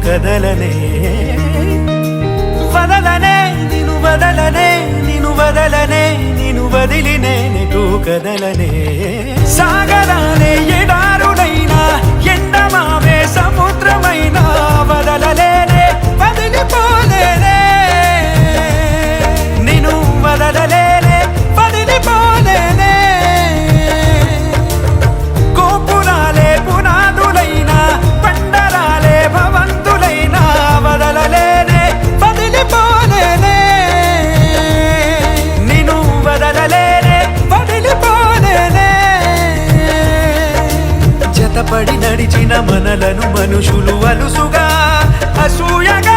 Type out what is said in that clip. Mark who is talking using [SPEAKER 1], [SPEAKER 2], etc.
[SPEAKER 1] కదలనే వదలనే నిను వదలనే నిను వదలనే నిను వదిలి నేనెటు కదలనే సాగరాలే ఎడారులైనా ఎండమావే సముద్రమైనా వదలలేనే వదిలిపోలేనే నిను వదలలేనే వదిలిపోలేనే గోపురాలే పునాదులైనా పండరాలే భవంతులైనా వదలలేనే వదిలిపోలేనే నిను వదలలేనే వదిలిపోలేనే జతపడి నడిచిన మనలను మనుషులు అలుసుగా అసూయగా